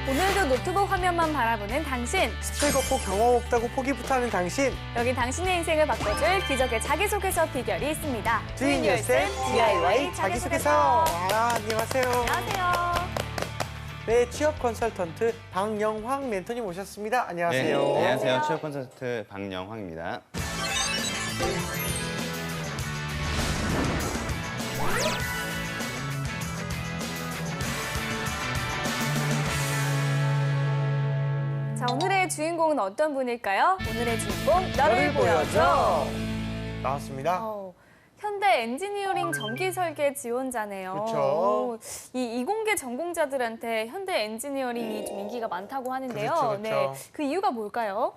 오늘도 노트북 화면만 바라보는 당신. 시끌벅고 경험 없다고 포기부터 하는 당신. 여기 당신의 인생을 바꿔줄 기적의 자기소개서 비결이 있습니다. Doing Yourself DIY 자기소개서. 안녕하세요. 안녕하세요. 네, 취업 컨설턴트 박영황 멘토님 오셨습니다. 안녕하세요. 네, 안녕하세요. 취업 컨설턴트 박영황입니다. 자, 오늘의 주인공은 어떤 분일까요? 오늘의 주인공, 너를 보여줘. 나왔습니다. 현대 엔지니어링 전기 설계 지원자네요. 그렇죠. 이 이공계 전공자들한테 현대 엔지니어링이 좀 인기가 많다고 하는데요. 그렇죠. 네, 그 이유가 뭘까요?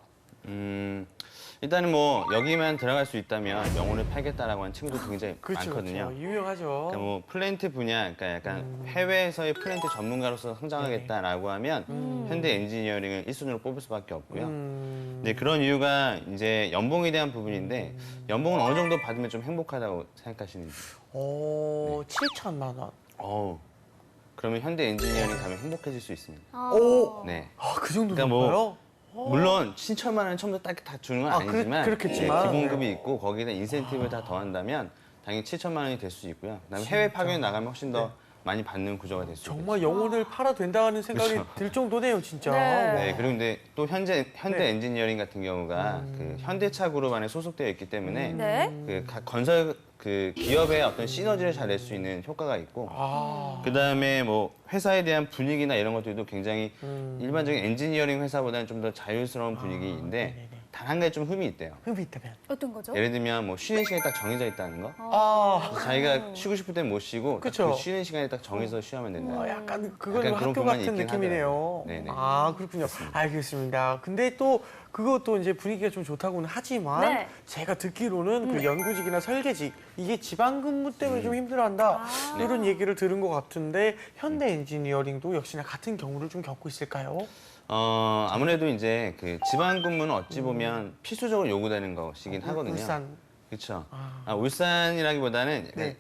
일단은 뭐 여기만 들어갈 수 있다면 영혼을 팔겠다라고 하는 친구들 굉장히 많거든요. 그렇죠. 유명하죠. 그러니까 뭐 플랜트 분야, 그러니까 약간 해외에서의 플랜트 전문가로서 성장하겠다라고 하면 현대 엔지니어링을 1순위로 뽑을 수밖에 없고요. 근데 그런 이유가 이제 연봉에 대한 부분인데 연봉은 어느 정도 받으면 좀 행복하다고 생각하시는지. 오, 7천만 원. 그러면 현대 엔지니어링 가면 행복해질 수 있습니다. 오. 네. 아, 그 정도 그러니까 뭐 높아요? 물론 신천만 원은 처음부터 딱 다 주는 건 아니지만 그렇겠지만. 기본급이 있고 거기에다 인센티브를 다 더한다면 당연히 7천만 원이 될 수 있고요. 그다음에 해외 파견 나가면 훨씬 더 많이 받는 구조가 될 수 있죠. 정말 영혼을 팔아 된다는 생각이 그렇죠. 들 정도네요, 진짜. 네. 네, 그리고 근데 또 현대 네. 엔지니어링 같은 경우가 그 현대차 그룹 안에 소속되어 있기 때문에 네. 그 각 건설 그 기업의 어떤 시너지를 잘 낼 수 있는 효과가 있고 그다음에 뭐 회사에 대한 분위기나 이런 것들도 굉장히 일반적인 엔지니어링 회사보다는 좀 더 자유스러운 분위기인데 단 한 가지 좀 흠이 있대요. 흠이 있다면. 어떤 거죠? 예를 들면 뭐 쉬는 시간이 딱 정해져 있다는 거. 자기가 쉬고 싶을 땐 못 쉬고 딱 그쵸. 그 쉬는 시간에 딱 정해서 쉬어야만 된다. 약간 그건 약간 그런 학교 부분이 같은 있긴 느낌이네요. 하더라고요. 네네. 아, 그렇군요. 알겠습니다. 근데 또 그것도 이제 분위기가 좀 좋다고는 하지만 네. 제가 듣기로는 그 연구직이나 설계직 이게 지방 근무 때문에 좀 힘들어한다 이런 얘기를 들은 것 같은데 현대 엔지니어링도 역시나 같은 경우를 좀 겪고 있을까요? 아무래도 이제 그 지방 근무는 어찌 보면 필수적으로 요구되는 것이긴 하거든요. 울산. 그렇죠. 울산이라기보다는 네.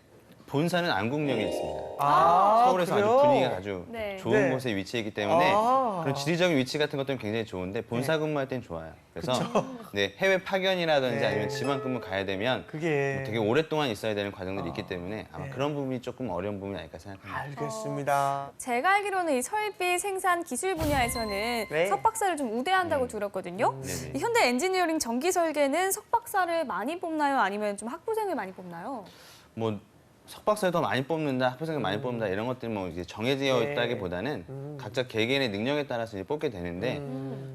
본사는 안국역에 있습니다. 서울에서 그래요? 아주 분위기가 아주 네. 좋은 네. 곳에 위치했기 때문에 아. 그런 지리적인 위치 같은 것들은 굉장히 좋은데 본사 근무할 땐 좋아요. 그래서 네, 해외 파견이라든지 네. 아니면 지방 근무 가야 되면 그게 뭐 되게 오랫동안 있어야 되는 과정들이 있기 때문에 아마 네. 그런 부분이 조금 어려운 부분이 아닐까 생각합니다. 알겠습니다. 제가 알기로는 이 설비 생산 기술 분야에서는 네. 석박사를 좀 우대한다고 들었거든요. 네네. 이 현대 엔지니어링 전기 설계는 석박사를 많이 뽑나요? 아니면 좀 학부생을 많이 뽑나요? 뭐 석박사를 더 많이 뽑는다, 학부생을 많이 뽑는다 이런 것들이 뭐 이제 정해져 네. 있다기보다는 각자 개개인의 능력에 따라서 이제 뽑게 되는데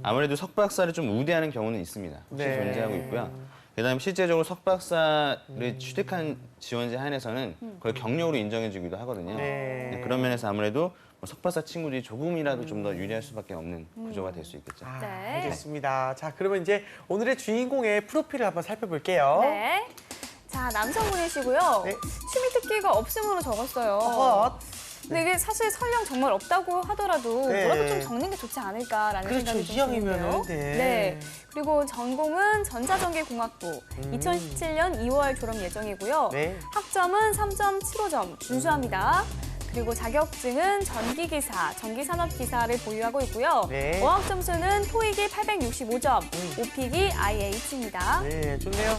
아무래도 석박사를 좀 우대하는 경우는 있습니다. 혹시 네. 존재하고 있고요. 그다음에 실제적으로 석박사를 취득한 지원자 한해서는 그걸 경력으로 인정해주기도 하거든요. 네. 네, 그런 면에서 아무래도 뭐 석박사 친구들이 조금이라도 좀 더 유리할 수밖에 없는 구조가 될 수 있겠죠. 아, 네. 알겠습니다. 자, 그러면 이제 오늘의 주인공의 프로필을 한번 살펴볼게요. 네. 자, 남성분이시고요. 네. 취미 특기가 없음으로 적었어요. 헛. 근데 이게 사실 설령 정말 없다고 하더라도 네. 뭐라도 좀 적는 게 좋지 않을까라는 그렇죠, 생각이 좀 이왕이면은, 드는데요. 네. 그리고 전공은 전자전기공학부. 2017년 2월 졸업 예정이고요. 네. 학점은 3.75점 준수합니다. 그리고 자격증은 전기기사, 전기산업기사를 보유하고 있고요. 네. 어학 점수는 토익이 865점, 오픽이 IH입니다. 네, 좋네요.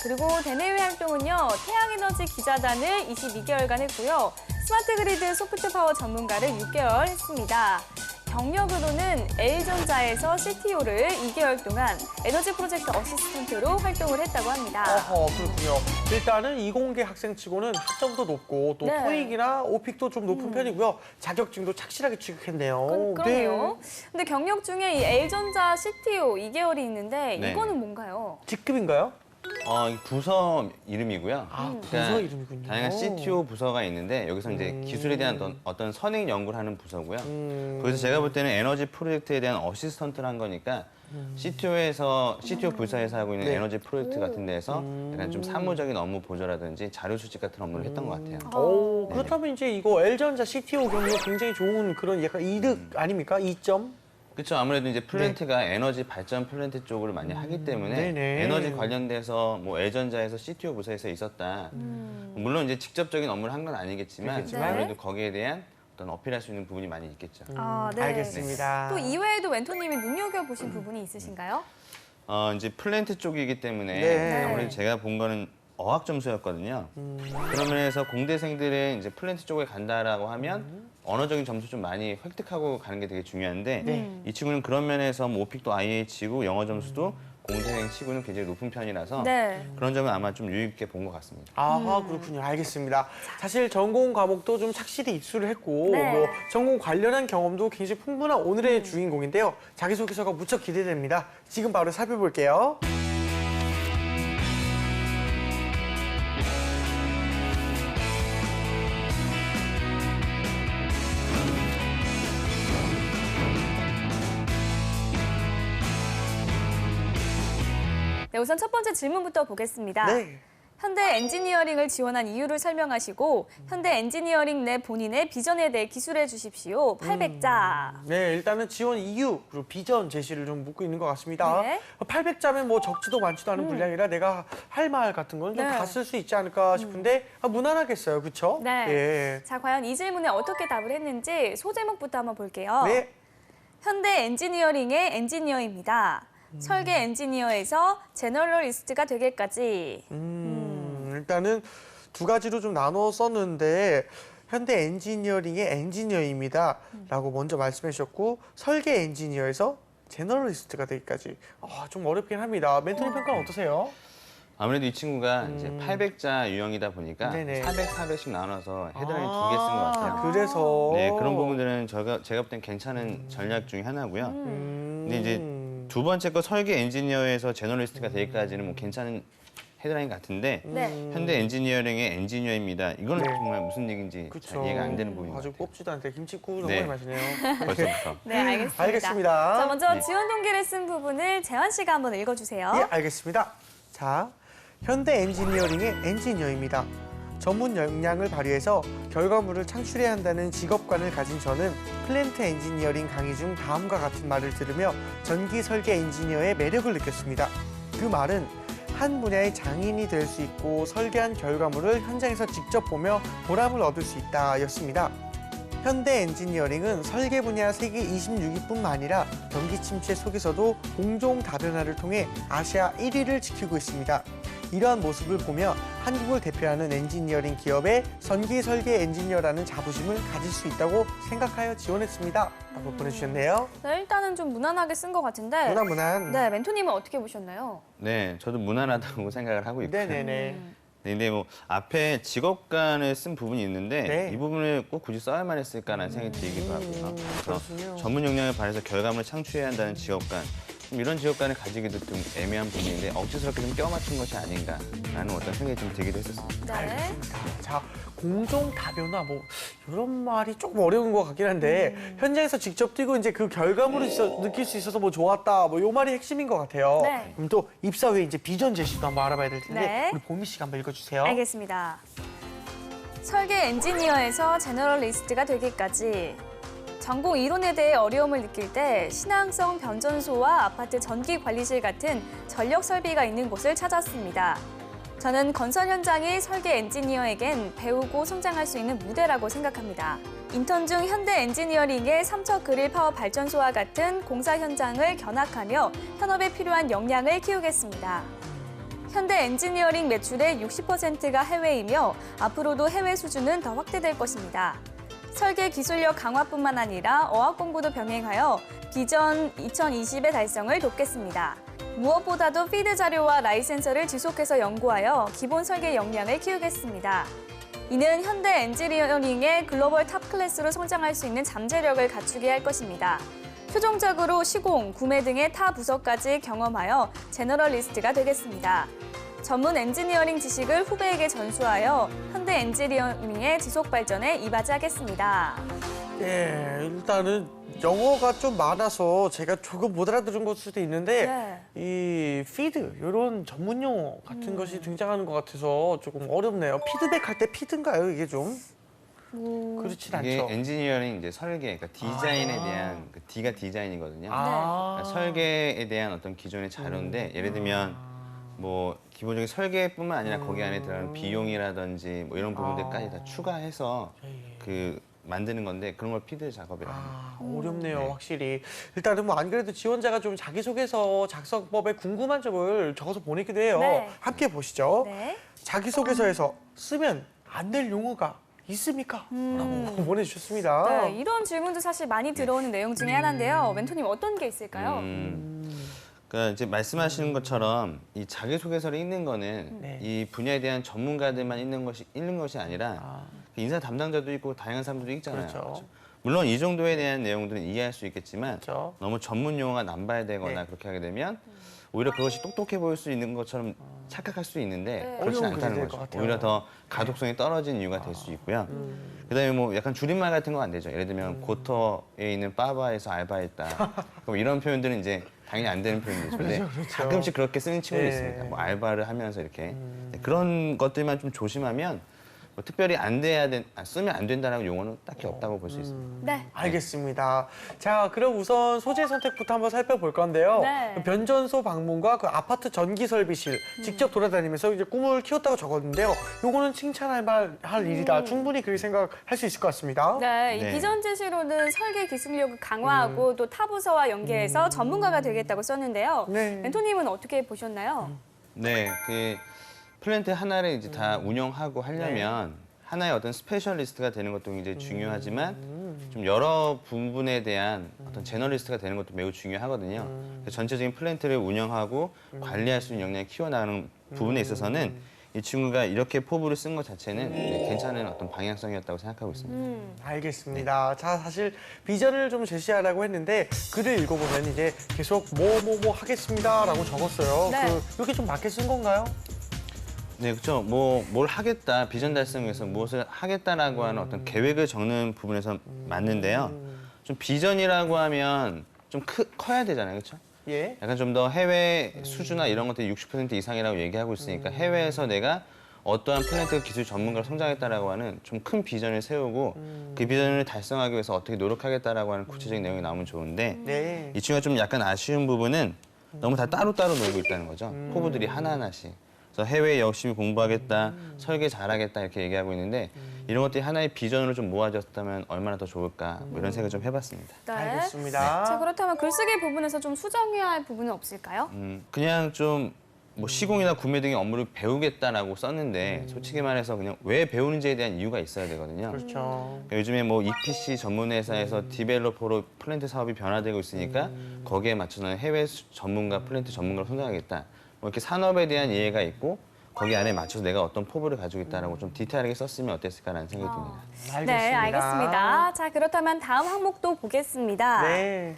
그리고 대내외 활동은요, 태양에너지 기자단을 22개월간 했고요. 스마트 그리드 소프트 파워 전문가를 6개월 했습니다. 경력으로는 L전자에서 CTO를 2개월 동안 에너지 프로젝트 어시스턴트로 활동을 했다고 합니다. 그렇군요. 일단은 이공계 학생치고는 학점도 높고 또 네. 토익이나 오픽도 좀 높은 편이고요. 자격증도 착실하게 취득했네요. 그러네요. 근데 경력 중에 이 L전자 CTO 2개월이 있는데 네. 이거는 뭔가요? 직급인가요? 이 부서 이름이고요. 부서 이름이군요. 다양한 CTO 부서가 있는데 여기서 이제 기술에 대한 어떤 선행 연구를 하는 부서고요. 거기서 제가 볼 때는 에너지 프로젝트에 대한 어시스턴트를 한 거니까 CTO 부서에서 하고 있는 네. 에너지 프로젝트 같은 데에서 약간 좀 사무적인 업무 보조라든지 자료 수집 같은 업무를 했던 것 같아요. 그렇다면 이제 이거 L전자 CTO 경력 굉장히 좋은 그런 약간 이득 아닙니까? 이점? 그렇죠. 아무래도 이제 플랜트가 에너지 발전 플랜트 쪽을 많이 하기 때문에 네네. 에너지 관련돼서 뭐 L전자에서 CTO 부서에서 있었다. 물론 이제 직접적인 업무를 한 건 아니겠지만 그렇겠지만. 아무래도 거기에 대한 어떤 어필할 수 있는 부분이 많이 있겠죠. 아, 네. 알겠습니다. 또 이외에도 멘토님이 눈여겨보신 부분이 있으신가요? 이제 플랜트 쪽이기 때문에 네. 아무래도 제가 본 거는 어학 점수였거든요. 그런 면에서 공대생들은 이제 플랜트 쪽에 간다라고 하면 언어적인 점수 좀 많이 획득하고 가는 게 되게 중요한데 네. 이 친구는 그런 면에서 뭐 오픽도 IH고 영어 점수도 공대생 치고는 굉장히 높은 편이라서 네. 그런 점은 아마 좀 유의 깊게 본 것 같습니다. 아, 그렇군요. 알겠습니다. 사실 전공 과목도 좀 착실히 입수를 했고, 네. 뭐 전공 관련한 경험도 굉장히 풍부한 오늘의 주인공인데요. 자기소개서가 무척 기대됩니다. 지금 바로 살펴볼게요. 네, 우선 첫 번째 질문부터 보겠습니다. 네. 현대 엔지니어링을 지원한 이유를 설명하시고 현대 엔지니어링 내 본인의 비전에 대해 기술해 주십시오. 800자. 네, 일단은 지원 이유, 그리고 비전 제시를 좀 묻고 있는 것 같습니다. 네. 800자면 뭐 적지도 많지도 않은 분량이라 내가 할 말 같은 건 좀 네. 다 쓸 수 있지 않을까 싶은데, 무난하겠어요. 그쵸? 네. 예. 자, 과연 이 질문에 어떻게 답을 했는지 소제목부터 한번 볼게요. 네. 현대 엔지니어링의 엔지니어입니다. 설계 엔지니어에서 제너럴리스트가 되기까지. 일단은 두 가지로 좀 나눠 썼는데 현대 엔지니어링의 엔지니어입니다 라고 먼저 말씀해 주셨고 설계 엔지니어에서 제너럴리스트가 되기까지 좀 어렵긴 합니다. 멘토님 평가는 어떠세요? 아무래도 이 친구가 이제 800자 유형이다 보니까 네네. 400, 400씩 나눠서 헤드라인 2개 쓴 것 같아요. 그래서 네, 그런 부분들은 제가 볼 땐 괜찮은 전략 중에 하나고요. 근데 이제 두 번째 거 설계 엔지니어에서 제너럴리스트가 되기까지는 뭐 괜찮은 헤드라인 같은데 네. 현대 엔지니어링의 엔지니어입니다. 이거는 네. 정말 무슨 얘기인지 그쵸. 잘 이해가 안 되는 부분인 것 아주 같아요. 뽑지도 않대 김치국 네. 정말 맛이네요. 벌써부터. 네, 알겠습니다. 알겠습니다. 자, 먼저 네. 지원 동기를 쓴 부분을 재환 씨가 한번 읽어주세요. 예, 알겠습니다. 자, 현대 엔지니어링의 엔지니어입니다. 전문 역량을 발휘해서 결과물을 창출해야 한다는 직업관을 가진 저는 플랜트 엔지니어링 강의 중 다음과 같은 말을 들으며 전기 설계 엔지니어의 매력을 느꼈습니다. 그 말은 한 분야의 장인이 될 수 있고 설계한 결과물을 현장에서 직접 보며 보람을 얻을 수 있다였습니다. 현대 엔지니어링은 설계 분야 세계 26위뿐만 아니라 경기 침체 속에서도 공정 다변화를 통해 아시아 1위를 지키고 있습니다. 이러한 모습을 보며 한국을 대표하는 엔지니어링 기업의 전기 설계 엔지니어라는 자부심을 가질 수 있다고 생각하여 지원했습니다. 라고 보내주셨네요. 네, 일단은 좀 무난하게 쓴 것 같은데. 무난무난. 네, 멘토님은 어떻게 보셨나요? 네, 저도 무난하다고 생각을 하고 있고요. 네네네. 네, 근데 뭐 앞에 직업관을 쓴 부분이 있는데 네. 이 부분을 꼭 굳이 써야만 했을까라는 생각이 들기도 하고요. 그렇군요. 그래서 전문 역량을 발휘해서 결과물을 창출해야 한다는 직업관. 좀 이런 직업관을 가지기도 좀 애매한 부분인데 억지스럽게 좀 껴맞춘 것이 아닌가라는 어떤 생각이 좀 들기도 했었습니다. 네. 자, 공정 다변화 뭐 이런 말이 조금 어려운 것 같긴 한데 현장에서 직접 뛰고 이제 그 결과물을 느낄 수 있어서 뭐 좋았다 뭐 요 말이 핵심인 것 같아요. 네. 그럼 또 입사 후에 이제 비전 제시도 한번 알아봐야 될 텐데 네. 우리 보미 씨가 한번 읽어주세요. 알겠습니다. 설계 엔지니어에서 제너럴리스트가 되기까지. 전공 이론에 대해 어려움을 느낄 때 신항성 변전소와 아파트 전기 관리실 같은 전력 설비가 있는 곳을 찾았습니다. 저는 건설 현장이 설계 엔지니어에겐 배우고 성장할 수 있는 무대라고 생각합니다. 인턴 중 현대 엔지니어링의 삼척 그릴 파워 발전소와 같은 공사 현장을 견학하며 현업에 필요한 역량을 키우겠습니다. 현대 엔지니어링 매출의 60%가 해외이며 앞으로도 해외 수준은 더 확대될 것입니다. 설계 기술력 강화뿐만 아니라 어학 공부도 병행하여 비전 2020의 달성을 돕겠습니다. 무엇보다도 피드 자료와 라이센서를 지속해서 연구하여 기본 설계 역량을 키우겠습니다. 이는 현대 엔지니어링의 글로벌 탑 클래스로 성장할 수 있는 잠재력을 갖추게 할 것입니다. 최종적으로 시공, 구매 등의 타 부서까지 경험하여 제너럴리스트가 되겠습니다. 전문 엔지니어링 지식을 후배에게 전수하여 현대 엔지니어링의 지속 발전에 이바지하겠습니다. 예, 일단은 영어가 좀 많아서 제가 조금 못 알아들은 걸 수도 있는데 이 피드 이런 전문 용어 같은 것이 등장하는 것 같아서 조금 어렵네요. 피드백 할 때 피드인가요 이게 좀? 그렇진 이게 않죠. 엔지니어링 이제 설계, 그러니까 디자인에 대한 그 D가 디자인이거든요. 아. 그러니까 설계에 대한 어떤 기존의 자료인데 예를 들면 뭐 기본적인 설계뿐만 아니라 거기 안에 들어가는 비용이라든지 뭐 이런 부분들까지 다 추가해서 그 만드는 건데 그런 걸 피드 작업이라고 합니다. 어렵네요, 네. 확실히. 일단은 뭐 안 그래도 지원자가 좀 자기소개서 작성법에 궁금한 점을 적어서 보내기도 해요. 네. 함께 보시죠. 네. 자기소개서에서 쓰면 안 될 용어가 있습니까? 라고 보내주셨습니다. 네, 이런 질문도 사실 많이 들어오는 내용 중에 하나인데요. 멘토님 어떤 게 있을까요? 그러니까 이제 말씀하시는 것처럼 이 자기소개서를 읽는 거는 네. 이 분야에 대한 전문가들만 읽는 것이 아니라 인사 담당자도 있고 다양한 사람들도 읽잖아요. 그렇죠. 그렇죠? 물론 이 정도에 대한 내용들은 이해할 수 있겠지만 그렇죠. 너무 전문 용어가 남발되거나 네. 그렇게 하게 되면 오히려 그것이 똑똑해 보일 수 있는 것처럼 착각할 수 있는데 네. 그렇지 어려운 않다는 글이 될것 거죠. 같아요. 오히려 더 가독성이 떨어진 이유가 될 수 있고요. 그다음에 뭐 약간 줄임말 같은 거 안 되죠. 예를 들면 고터에 있는 빠바에서 알바했다. 그럼 이런 표현들은 이제 당연히 안 되는 표현이죠. 근데 그렇죠. 가끔씩 그렇게 쓰는 친구도 네. 있습니다. 뭐 알바를 하면서 이렇게 그런 것들만 좀 조심하면 뭐 특별히 쓰면 안 된다라는 용어는 딱히 없다고 볼 수 있습니다. 네. 알겠습니다. 자, 그럼 우선 소재 선택부터 한번 살펴볼 건데요. 네. 변전소 방문과 그 아파트 전기 설비실 직접 돌아다니면서 이제 꿈을 키웠다고 적었는데요. 요거는 칭찬할 할 일이다. 충분히 그렇게 생각할 수 있을 것 같습니다. 네, 이 네. 비전 제시로는 설계 기술력을 강화하고 또 타 부서와 연계해서 전문가가 되겠다고 썼는데요. 네. 멘토님은 어떻게 보셨나요? 네, 그 플랜트 하나를 이제 다 운영하고 하려면 하나의 어떤 스페셜리스트가 되는 것도 굉장히 중요하지만 좀 여러 부분에 대한 어떤 제너리스트가 되는 것도 매우 중요하거든요. 그래서 전체적인 플랜트를 운영하고 관리할 수 있는 역량을 키워나가는 부분에 있어서는 이 친구가 이렇게 포부를 쓴 것 자체는 네, 괜찮은 어떤 방향성이었다고 생각하고 있습니다. 알겠습니다. 자, 사실 비전을 좀 제시하라고 했는데 글을 읽어보면 이제 계속 뭐 하겠습니다라고 적었어요. 네. 이렇게 좀 맞게 쓴 건가요? 네, 그렇죠. 뭘 하겠다, 비전 달성을 위해서 무엇을 하겠다라고 하는 어떤 계획을 적는 부분에서 맞는데요. 좀 비전이라고 하면 좀 커야 되잖아요, 그렇죠? 예. 약간 좀 더 해외 수주나 이런 것들이 60% 이상이라고 얘기하고 있으니까 해외에서 내가 어떠한 플랜트 기술 전문가로 성장했다라고 하는 좀 큰 비전을 세우고 그 비전을 달성하기 위해서 어떻게 노력하겠다라고 하는 구체적인 내용이 나오면 좋은데 네. 이 친구가 좀 약간 아쉬운 부분은 너무 다 따로따로 놀고 있다는 거죠. 포부들이 하나하나씩. 그래서 해외에 열심히 공부하겠다, 설계 잘하겠다 이렇게 얘기하고 있는데 이런 것들이 하나의 비전으로 좀 모아졌다면 얼마나 더 좋을까 뭐 이런 생각을 좀 해봤습니다. 네. 알겠습니다. 자, 그렇다면 글쓰기 부분에서 좀 수정해야 할 부분은 없을까요? 그냥 좀 뭐 시공이나 구매 등의 업무를 배우겠다라고 썼는데 솔직히 말해서 그냥 왜 배우는지에 대한 이유가 있어야 되거든요. 그렇죠. 그러니까 요즘에 뭐 EPC 전문 회사에서 디벨로퍼로 플랜트 사업이 변화되고 있으니까 거기에 맞춰서 해외 전문가, 플랜트 전문가로 성장하겠다. 뭐 이렇게 산업에 대한 이해가 있고 거기 안에 맞춰서 내가 어떤 포부를 가지고 있다라고 좀 디테일하게 썼으면 어땠을까라는 생각이 듭니다. 알겠습니다. 네, 알겠습니다. 자, 그렇다면 다음 항목도 보겠습니다. 네.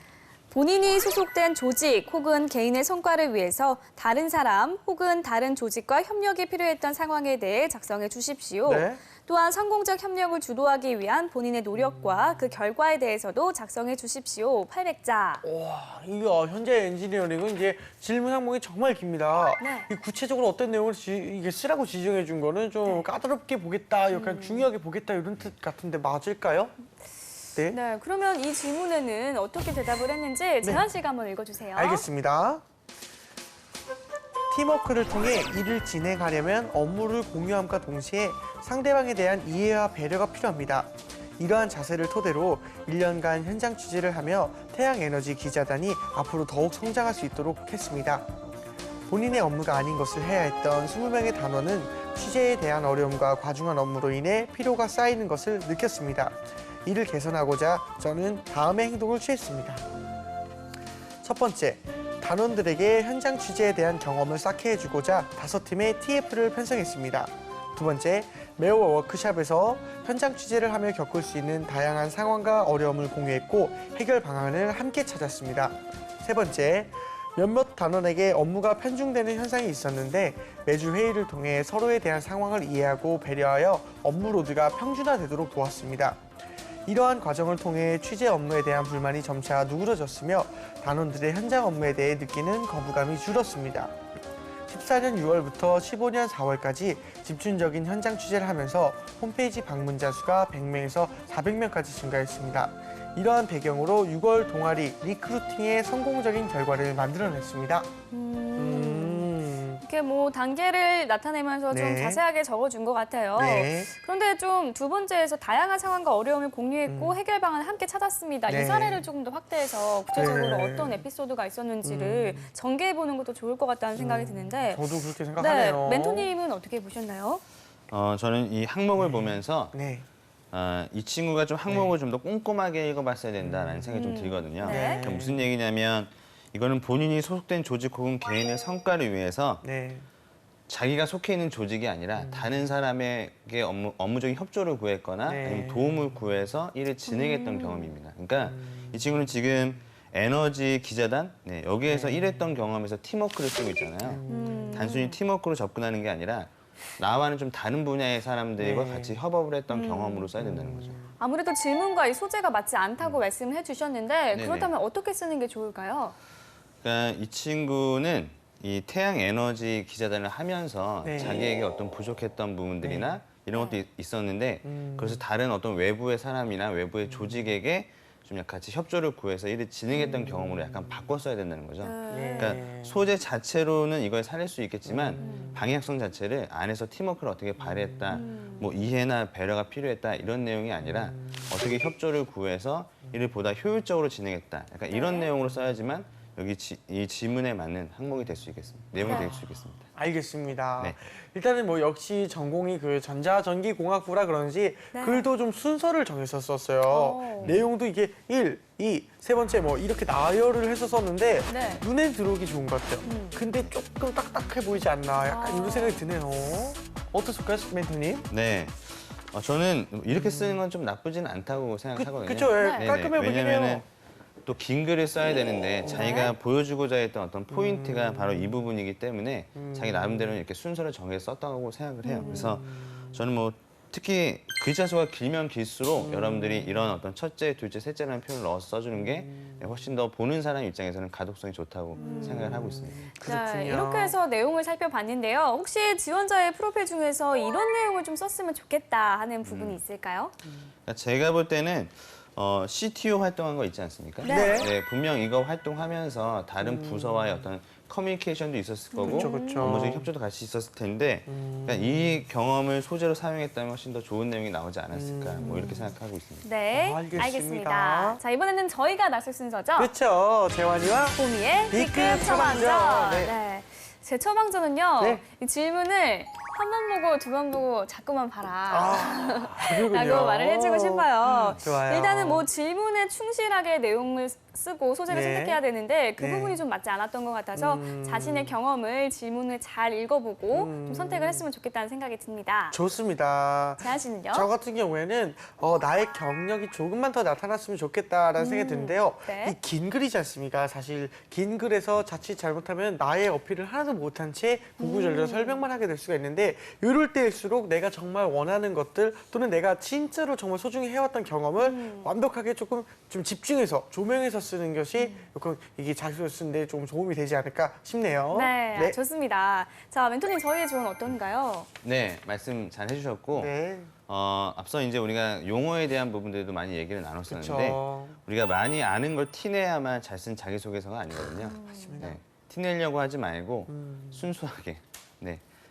본인이 소속된 조직 혹은 개인의 성과를 위해서 다른 사람 혹은 다른 조직과 협력이 필요했던 상황에 대해 작성해 주십시오. 네. 또한 성공적 협력을 주도하기 위한 본인의 노력과 그 결과에 대해서도 작성해 주십시오. 800자. 와, 이거 현재 엔지니어링은 이제 질문 항목이 정말 깁니다. 네. 이 구체적으로 어떤 내용을 이게 쓰라고 지정해 준 거는 좀 까다롭게 보겠다, 약간 중요하게 보겠다 이런 뜻 같은데 맞을까요? 네. 네, 그러면 이 질문에는 어떻게 대답을 했는지 재환 씨가 한번 읽어주세요. 알겠습니다. 팀워크를 통해 일을 진행하려면 업무를 공유함과 동시에 상대방에 대한 이해와 배려가 필요합니다. 이러한 자세를 토대로 1년간 현장 취재를 하며 태양에너지 기자단이 앞으로 더욱 성장할 수 있도록 했습니다. 본인의 업무가 아닌 것을 해야 했던 20명의 단원은 취재에 대한 어려움과 과중한 업무로 인해 피로가 쌓이는 것을 느꼈습니다. 이를 개선하고자 저는 다음의 행동을 취했습니다. 첫 번째, 단원들에게 현장 취재에 대한 경험을 쌓게 해주고자 5팀의 TF를 편성했습니다. 두 번째, 매워 워크숍에서 현장 취재를 하며 겪을 수 있는 다양한 상황과 어려움을 공유했고 해결 방안을 함께 찾았습니다. 세 번째, 몇몇 단원에게 업무가 편중되는 현상이 있었는데 매주 회의를 통해 서로에 대한 상황을 이해하고 배려하여 업무 로드가 평준화되도록 도왔습니다. 이러한 과정을 통해 취재 업무에 대한 불만이 점차 누그러졌으며 단원들의 현장 업무에 대해 느끼는 거부감이 줄었습니다. 14년 6월부터 15년 4월까지 집중적인 현장 취재를 하면서 홈페이지 방문자 수가 100명에서 400명까지 증가했습니다. 이러한 배경으로 6월 동아리 리크루팅의 성공적인 결과를 만들어냈습니다. 이렇게 뭐 단계를 나타내면서 좀 네. 자세하게 적어준 것 같아요. 네. 그런데 좀 두 번째에서 다양한 상황과 어려움을 공유했고 해결 방안을 함께 찾았습니다. 네. 이 사례를 조금 더 확대해서 구체적으로 네. 어떤 에피소드가 있었는지를 전개해보는 것도 좋을 것 같다는 생각이 드는데 저도 그렇게 네, 생각하네요. 멘토님은 어떻게 보셨나요? 저는 이 항목을 보면서 네. 이 친구가 좀 항목을 좀 더 꼼꼼하게 읽어봤어야 된다라는 생각이 좀 들거든요. 네. 그러니까 무슨 얘기냐면 이거는 본인이 소속된 조직 혹은 개인의 성과를 위해서 네. 자기가 속해 있는 조직이 아니라 다른 사람에게 업무적인 협조를 구했거나 네. 아니면 도움을 구해서 일을 진행했던 경험입니다. 그러니까 이 친구는 지금 에너지 기자단 여기에서 일했던 경험에서 팀워크를 쓰고 있잖아요. 단순히 팀워크로 접근하는 게 아니라 나와는 좀 다른 분야의 사람들과 네. 같이 협업을 했던 경험으로 써야 된다는 거죠. 아무래도 질문과 이 소재가 맞지 않다고 말씀을 해주셨는데 네네. 그렇다면 어떻게 쓰는 게 좋을까요? 그러니까 이 친구는 이 태양 에너지 기자단을 하면서 네. 자기에게 어떤 부족했던 부분들이나 이런 것도 있었는데 그래서 다른 어떤 외부의 사람이나 외부의 조직에게 좀 같이 협조를 구해서 일을 진행했던 경험으로 약간 바꿔 써야 된다는 거죠. 네. 그러니까 소재 자체로는 이걸 살릴 수 있겠지만 방향성 자체를 안에서 팀워크를 어떻게 발휘했다, 뭐 이해나 배려가 필요했다 이런 내용이 아니라 어떻게 협조를 구해서 일을 보다 효율적으로 진행했다. 약간 이런 내용으로 써야지만 여기 이 지문에 맞는 항목이 될 수 있겠습니다. 내용이 될 수 있겠습니다. 알겠습니다. 네. 일단은 뭐 역시 전공이 그 전자전기공학부라 그런지 네. 글도 좀 순서를 정해서 썼어요. 오. 내용도 이게 1, 2, 세 번째 뭐 이렇게 나열을 해서 썼는데 네. 눈에 들어오기 좋은 것 같아요. 근데 조금 딱딱해 보이지 않나 약간 이런 생각이 드네요. 어떠실까요, 멘토님? 네. 저는 이렇게 쓰는 건 좀 나쁘지는 않다고 생각하거든요. 그쵸, 예, 네. 깔끔해 보이긴 왜냐면은 해요. 또 긴 글을 써야 되는데 자기가 보여주고자 했던 어떤 포인트가 바로 이 부분이기 때문에 자기 나름대로 이렇게 순서를 정해서 썼다고 생각을 해요. 그래서 저는 뭐 특히 글자 수가 길면 길수록 여러분들이 이런 어떤 첫째, 둘째, 셋째라는 표현을 넣어서 써주는 게 훨씬 더 보는 사람 입장에서는 가독성이 좋다고 생각을 하고 있습니다. 그렇군요. 네, 이렇게 해서 내용을 살펴봤는데요. 혹시 지원자의 프로필 중에서 이런 내용을 좀 썼으면 좋겠다 하는 부분이 있을까요? 그러니까 제가 볼 때는 CTO 활동한 거 있지 않습니까? 네. 분명 이거 활동하면서 다른 부서와의 어떤 커뮤니케이션도 있었을 거고 그쵸, 그쵸. 업무적인 협조도 같이 있었을 텐데 그러니까 이 경험을 소재로 사용했다면 훨씬 더 좋은 내용이 나오지 않았을까 뭐 이렇게 생각하고 있습니다. 네, 알겠습니다. 알겠습니다. 자, 이번에는 저희가 나설 순서죠. 그렇죠. 재환이와 보미의 B급 B급 처방전. 처방전. 네. 네. 제 처방전은요. 네. 이 질문을 한 번 보고 두 번 보고 자꾸만 봐라. 아, 그러군요. 라고 말을 해주고 싶어요. 좋아요. 일단은 뭐 질문에 충실하게 내용을 쓰고 소재를 네. 선택해야 되는데 그 네. 부분이 좀 맞지 않았던 것 같아서 자신의 경험을 질문을 잘 읽어보고 좀 선택을 했으면 좋겠다는 생각이 듭니다. 좋습니다. 재한 씨는요? 저 같은 경우에는 나의 경력이 조금만 더 나타났으면 좋겠다라는 생각이 드는데요. 네. 이 긴 글이지 않습니까? 사실 긴 글에서 자칫 잘못하면 나의 어필을 하나도 못한 채 구구절절 설명만 하게 될 수가 있는데 이럴 때일수록 내가 정말 원하는 것들 또는 내가 진짜로 정말 소중히 해왔던 경험을 완벽하게 조금 좀 집중해서 조명해서 쓰는 것이 조금 이게 자기소개 쓰는데 좀 도움이 되지 않을까 싶네요. 네, 좋습니다. 자, 멘토님 저희의 조언 어떤가요? 네, 말씀 잘 해주셨고 네. 앞서 이제 우리가 용어에 대한 부분들도 많이 얘기를 나눴었는데 그쵸. 우리가 많이 아는 걸 티내야만 잘 쓴 자기소개서가 아니거든요. 맞습니다. 네, 티내려고 하지 말고 순수하게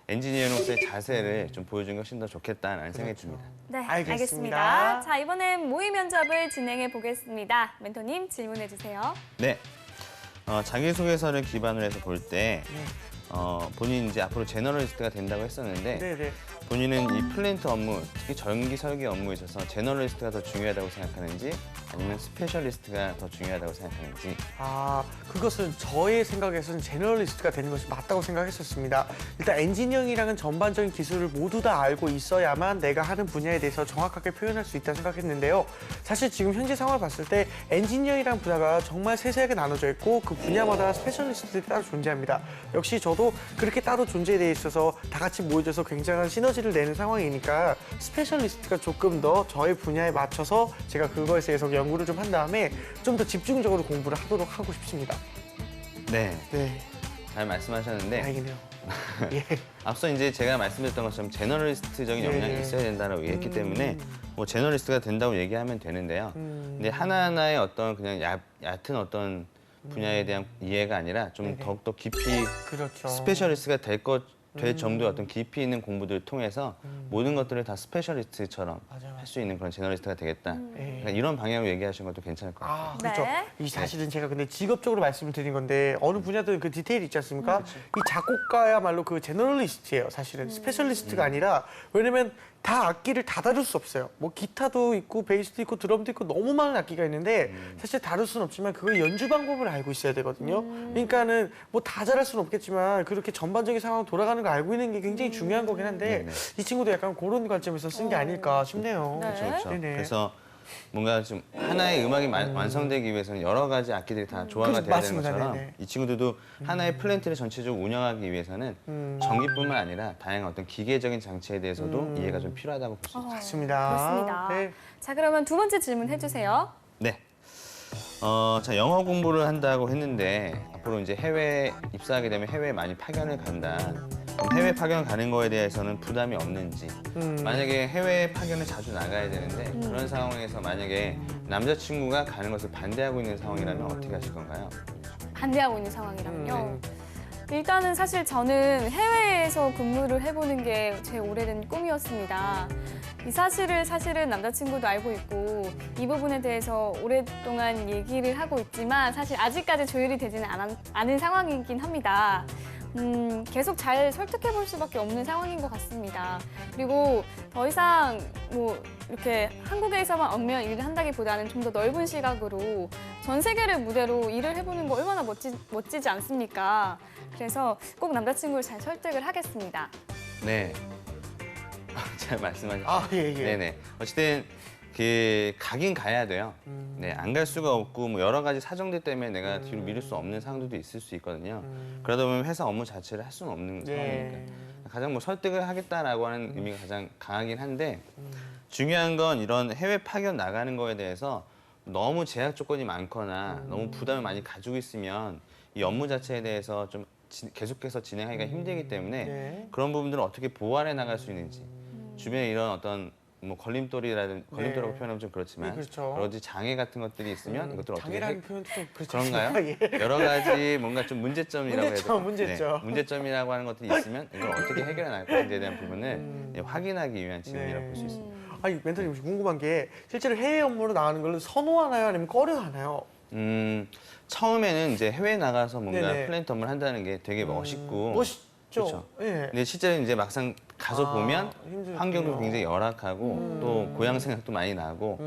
엔지니어로서의 자세를 좀 보여주는 게 훨씬 더 좋겠다는 생각이 듭니다. 네, 알겠습니다. 알겠습니다. 자, 이번엔 모의 면접을 진행해 보겠습니다. 멘토님 질문해 주세요. 네, 자기소개서를 기반으로 해서 볼 때 본인 이제 앞으로 제너럴리스트가 된다고 했었는데 네네. 본인은 이 플랜트 업무, 특히 전기 설계 업무에 있어서 제너럴리스트가 더 중요하다고 생각하는지 아니면 스페셜리스트가 더 중요하다고 생각하는지 그것은 저의 생각에서는 제너럴리스트가 되는 것이 맞다고 생각했었습니다. 일단 엔지니어링이랑은 전반적인 기술을 모두 다 알고 있어야만 내가 하는 분야에 대해서 정확하게 표현할 수 있다고 생각했는데요. 사실 지금 현재 상황을 봤을 때 엔지니어링이라는 분야가 정말 세세하게 나눠져 있고 그 분야마다 스페셜리스트들이 따로 존재합니다. 역시 저도 그렇게 따로 존재에 대해 있어서 다 같이 모여져서 굉장한 시너지를 내는 상황이니까 스페셜리스트가 조금 더 저의 분야에 맞춰서 제가 그거에 대해서 연구를 좀 한 다음에 좀 더 집중적으로 공부를 하도록 하고 싶습니다. 네, 네, 잘 말씀하셨는데 다행이네요. 예. 앞서 이제 제가 말씀드렸던 것처럼 제너럴리스트적인 역량이 네. 있어야 된다고 얘기했기 때문에 뭐 제너럴리스트가 된다고 얘기하면 되는데요. 근데 하나하나의 어떤 그냥 얕은 어떤 분야에 대한 이해가 아니라 좀 네네. 더욱더 깊이 그렇죠. 스페셜리스트가 될 정도의 어떤 깊이 있는 공부들을 통해서 모든 것들을 다 스페셜리스트처럼 맞아요. 할 수 있는 그런 제너리스트가 되겠다. 네. 그러니까 이런 방향으로 얘기하시는 것도 괜찮을 것 같아요. 아, 그렇죠. 네. 이 사실은 제가 근데 직업적으로 말씀을 드린 건데 어느 분야든 그 디테일이 있지 않습니까? 이 작곡가야말로 그 제너럴리스트예요. 사실은 스페셜리스트가 아니라 왜냐면 다 악기를 다 다룰 수 없어요. 뭐 기타도 있고 베이스도 있고 드럼도 있고 너무 많은 악기가 있는데 사실 다룰 수는 없지만 그걸 연주 방법을 알고 있어야 되거든요. 그러니까는 뭐 다 잘할 수는 없겠지만 그렇게 전반적인 상황 돌아가는 거 알고 있는 게 굉장히 중요한 거긴 한데 네네. 이 친구도 약간 그런 관점에서 쓴 게 아닐까 싶네요. 네. 그렇죠. 네네. 그래서 뭔가 좀 하나의 음악이 완성되기 위해서는 여러 가지 악기들이 다 조화가 돼야 되는 맞습니다. 것처럼 네네. 이 친구들도 하나의 플랜트를 전체적으로 운영하기 위해서는 전기뿐만 아니라 다양한 어떤 기계적인 장치에 대해서도 이해가 좀 필요하다고 볼 수 있죠. 맞습니다. 그렇습니다. 네. 자, 그러면 두 번째 질문 해주세요. 네. 자, 영어 공부를 한다고 했는데 앞으로 이제 해외 입사하게 되면 해외에 많이 파견을 간다. 그럼 해외 파견 가는 거에 대해서는 부담이 없는지. 만약에 해외 파견을 자주 나가야 되는데 그런 상황에서 만약에 남자친구가 가는 것을 반대하고 있는 상황이라면 어떻게 하실 건가요? 반대하고 있는 상황이라면요. 일단은 사실 저는 해외에서 근무를 해보는 게 제 오래된 꿈이었습니다. 이 사실을 사실은 남자친구도 알고 있고 이 부분에 대해서 오랫동안 얘기를 하고 있지만 사실 아직까지 조율이 되지는 않은 상황이긴 합니다. 계속 잘 설득해 볼 수밖에 없는 상황인 것 같습니다. 그리고 더 이상 뭐 이렇게 한국에서만 얽매여 일을 한다기보다는 좀 더 넓은 시각으로 전 세계를 무대로 일을 해보는 거 얼마나 멋지지 않습니까? 그래서 꼭 남자친구를 잘 설득을 하겠습니다. 네. 잘 말씀하셨어요. 아, 예, 예. 네네. 어쨌든 가긴 가야 돼요. 네, 안 갈 수가 없고 뭐 여러 가지 사정들 때문에 내가 뒤로 미룰 수 없는 상황들도 있을 수 있거든요. 그러다 보면 회사 업무 자체를 할 수는 없는 상황이니까 가장 뭐 설득을 하겠다라고 하는 의미가 가장 강하긴 한데 중요한 건 이런 해외 파견 나가는 거에 대해서 너무 제약 조건이 많거나 너무 부담을 많이 가지고 있으면 이 업무 자체에 대해서 좀 계속해서 진행하기가 힘들기 때문에 네. 그런 부분들을 어떻게 보완해 나갈 수 있는지 주변에 이런 어떤 뭐 걸림돌이라고 표현하면 좀 그렇지만 네, 그렇죠. 여러 가지 장애 같은 것들이 있으면 이것들을 어떻게 장애라는 표현도 좀 그렇죠. 그런가요? 예. 여러 가지 뭔가 좀 문제점이라고 해야 될까요? 문제점. 네, 문제점이라고 하는 것들이 있으면 이걸 어떻게 해결해 나갈 건지에 대한 부분을 확인하기 위한 질문이라고 볼 수 있습니다. 아니 멘토님 혹시 궁금한 게 실제로 해외 업무로 나가는 걸 선호하나요? 아니면 꺼려하나요? 처음에는 이제 해외 나가서 뭔가 네네. 플랜트 업무를 한다는 게 되게 멋있고 멋있죠. 그렇죠. 예. 근데 실제로 이제 막상 가서 보면 힘들군요. 환경도 굉장히 열악하고 또 고향 생각도 많이 나고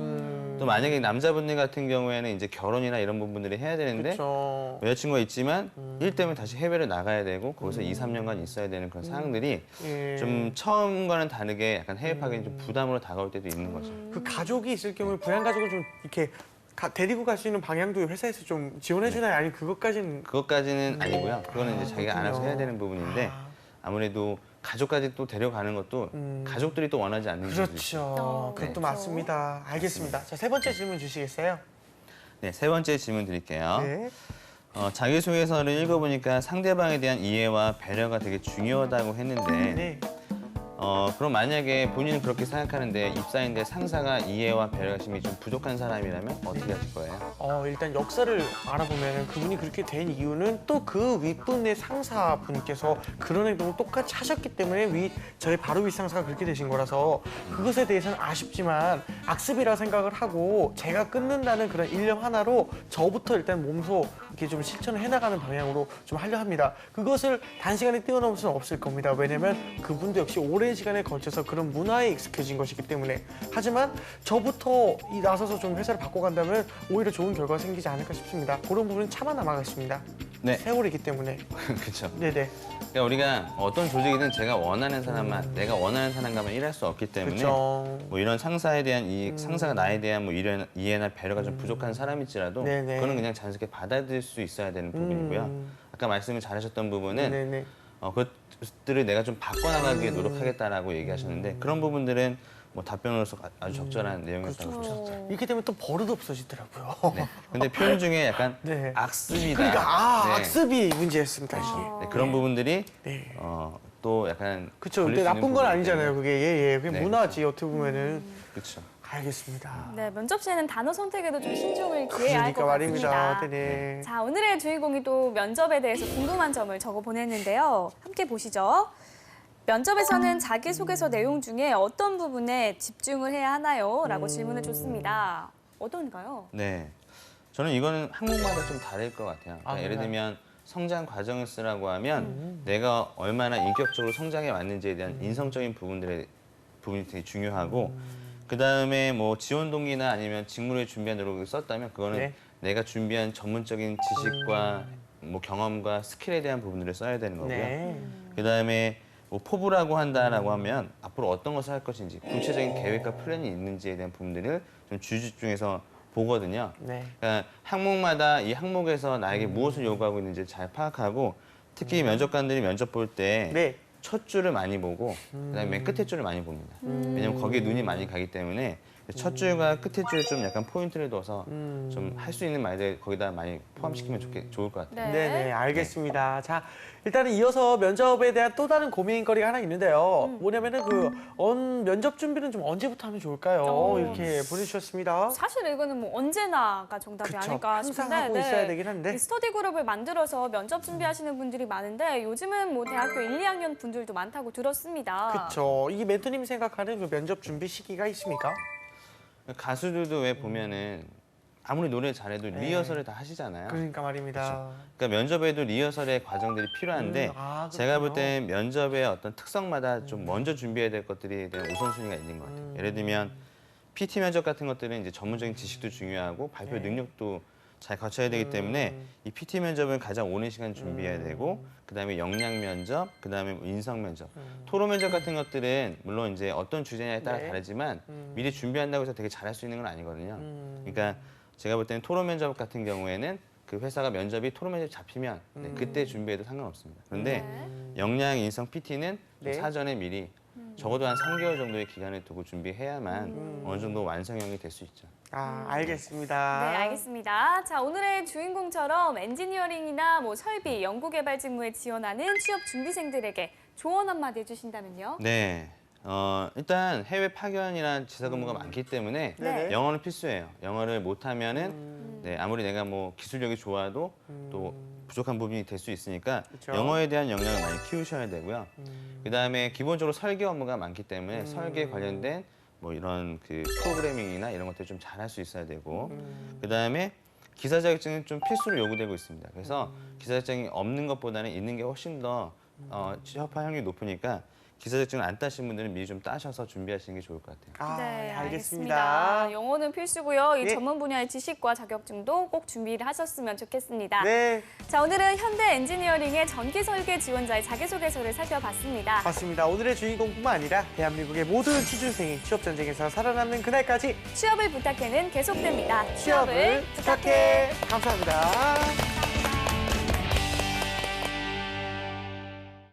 또 만약에 남자분들 같은 경우에는 이제 결혼이나 이런 부분들이 해야 되는데 그렇죠. 여자친구가 있지만 일 때문에 다시 해외를 나가야 되고 거기서 2, 3년간 있어야 되는 그런 상황들이 예. 좀 처음과는 다르게 약간 해외 파견이 좀 부담으로 다가올 때도 있는 거죠. 그 가족이 있을 경우에 부양 가족을 좀 이렇게 데리고 갈 수 있는 방향도 회사에서 좀 지원해 주나요? 아니면 그것까지는 그것까지는 아니고요. 그거는 이제 자기가 알아서 해야 되는 부분인데 아무래도 가족까지 또 데려가는 것도 가족들이 또 원하지 않는 경우도 있어요. 그렇죠. 네. 그것도 맞습니다. 알겠습니다. 자, 세 번째 질문 주시겠어요? 네, 세 번째 질문 드릴게요. 네. 자기소개서를 읽어보니까 상대방에 대한 이해와 배려가 되게 중요하다고 했는데 네. 그럼 만약에 본인은 그렇게 생각하는데 입사인데 상사가 이해와 배려심이 좀 부족한 사람이라면 어떻게 하실 거예요? 일단 역사를 알아보면 그분이 그렇게 된 이유는 또 그 윗분의 상사분께서 그런 행동을 똑같이 하셨기 때문에 저희 바로 윗 상사가 그렇게 되신 거라서 그것에 대해서는 아쉽지만 악습이라 생각을 하고 제가 끊는다는 그런 일념 하나로 저부터 일단 몸소 이렇게 좀 실천을 해나가는 방향으로 좀 하려 합니다. 그것을 단시간에 뛰어넘을 수는 없을 겁니다. 왜냐면 그분도 역시 오랜 시간에 걸쳐서 그런 문화에 익숙해진 것이기 때문에. 하지만 저부터 나서서 좀 회사를 바꿔간다면 오히려 좋은 결과가 생기지 않을까 싶습니다. 그런 부분은 참아 남아가겠습니다. 네. 세월이기 때문에. 그렇죠. 네네. 그러니까 우리가 어떤 조직이든 제가 원하는 사람만 내가 원하는 사람과만 일할 수 없기 때문에 그렇죠. 뭐 이런 상사에 대한 상사가 나에 대한 뭐 이해나 배려가 좀 부족한 사람일지라도 네네. 그거는 그냥 자연스럽게 받아들일 수 있어야 되는 부분이고요. 아까 말씀을 잘하셨던 부분은 네네. 그것들을 내가 좀 바꿔나가기 위해 노력하겠다라고 얘기하셨는데 그런 부분들은 뭐 답변으로서 아주 적절한 내용이었다고 보셨죠. 이렇게 되면 또 버릇 없어지더라고요. 네. 근데 표현 중에 약간 네. 악습이다. 그러니까 네. 악습이 문제였습니다. 이게. 네, 그런 부분들이 네. 또 약간 그렇죠. 걸릴 근데 수 있는 나쁜 건 부분이기 아니잖아요. 때문에. 그게 그게 네, 문화지 어떻게 보면은. 그렇죠. 알겠습니다. 네, 면접 시에는 단어 선택에도 좀 신중을 기해야 할 것 그러니까 말입니다. 같습니다. 네네. 자, 오늘의 주인공이 또 면접에 대해서 궁금한 점을 적어 보냈는데요. 함께 보시죠. 면접에서는 자기소개서 내용 중에 어떤 부분에 집중을 해야 하나요? 라고 질문을 줬습니다. 어떤가요? 네. 저는 이거는 항목마다 좀 다를 것 같아요. 그러니까 아, 예를 그래요? 들면 성장 과정을 쓰라고 하면 내가 얼마나 인격적으로 성장해 왔는지에 대한 인성적인 부분이 되게 중요하고 그다음에 뭐 지원 동기나 아니면 직무를 준비한 노력을 썼다면 그거는 네. 내가 준비한 전문적인 지식과 뭐 경험과 스킬에 대한 부분들을 써야 되는 거고요. 네. 그다음에 뭐 포부라고 한다라고 하면 앞으로 어떤 것을 할 것인지 구체적인 계획과 플랜이 있는지에 대한 부분들을 좀 주집중해서 보거든요. 네. 그러니까 항목마다 이 항목에서 나에게 무엇을 요구하고 있는지 잘 파악하고 특히 면접관들이 면접 볼 때 네. 첫 줄을 많이 보고 그다음에 맨 끝에 줄을 많이 봅니다. 왜냐면 거기에 눈이 많이 가기 때문에 첫 줄과 끝에 줄에 좀 약간 포인트를 둬서 좀 할 수 있는 말들 거기다 많이 포함시키면 좋을 것 같아요. 네. 네네, 알겠습니다. 자, 일단은 이어서 면접에 대한 또 다른 고민거리가 하나 있는데요. 뭐냐면은 면접 준비는 좀 언제부터 하면 좋을까요? 이렇게 보내주셨습니다. 사실 이거는 뭐 언제나가 정답이 그쵸. 아닐까 항상 싶은데 하고 있어야 되긴 한데. 이 스터디 그룹을 만들어서 면접 준비하시는 분들이 많은데 요즘은 뭐 대학교 1, 2학년 분들도 많다고 들었습니다. 그렇죠. 이 멘토님이 생각하는 그 면접 준비 시기가 있습니까? 가수들도 왜 보면은 아무리 노래 잘해도 네. 리허설을 다 하시잖아요. 그러니까 말입니다. 그러니까 면접에도 리허설의 과정들이 필요한데 아, 제가 볼 그렇군요. 때 면접의 어떤 특성마다 좀 먼저 준비해야 될 것들에 대한 우선순위가 있는 것 같아요. 예를 들면 PT 면접 같은 것들은 이제 전문적인 지식도 중요하고 발표 네. 능력도 잘 갖춰야 되기 때문에 이 PT 면접은 가장 오랜 시간 준비해야 되고 그다음에 역량 면접, 그다음에 뭐 인성 면접, 토론 면접 같은 것들은 물론 이제 어떤 주제냐에 따라 네. 다르지만 미리 준비한다고 해서 되게 잘할 수 있는 건 아니거든요. 그러니까 제가 볼 때는 토론 면접 같은 경우에는 그 회사가 면접이 토론 면접이 잡히면 네, 그때 준비해도 상관없습니다. 그런데 역량, 인성, PT는 네. 사전에 미리 적어도 한 3개월 정도의 기간을 두고 준비해야만 어느 정도 완성형이 될 수 있죠. 아, 알겠습니다. 네, 알겠습니다. 자, 오늘의 주인공처럼 엔지니어링이나 뭐 설비, 연구개발 직무에 지원하는 취업 준비생들에게 조언 한마디 해주신다면요? 네. 일단 해외 파견이나 지사 근무가 많기 때문에 네. 영어는 필수예요. 영어를 못하면은 네, 아무리 내가 뭐 기술력이 좋아도 또 부족한 부분이 될 수 있으니까 그쵸. 영어에 대한 역량을 많이 키우셔야 되고요. 그다음에 기본적으로 설계 업무가 많기 때문에 설계에 관련된 뭐 이런 그 프로그래밍이나 이런 것들 좀 잘할 수 있어야 되고 그다음에 기사 자격증은 좀 필수로 요구되고 있습니다. 그래서 기사 자격증이 없는 것보다는 있는 게 훨씬 더 취업할 확률이 높으니까 기사 자격증을 안 따신 분들은 미리 좀 따셔서 준비하시는 게 좋을 것 같아요. 아, 네, 알겠습니다. 영어는 필수고요. 이 예. 전문 분야의 지식과 자격증도 꼭 준비를 하셨으면 좋겠습니다. 네, 자, 오늘은 현대 엔지니어링의 전기 설계 지원자의 자기소개서를 살펴봤습니다. 맞습니다. 오늘의 주인공뿐만 아니라 대한민국의 모든 취준생이 취업 전쟁에서 살아남는 그날까지 취업을 부탁해는 계속됩니다. 취업을 부탁해. 감사합니다.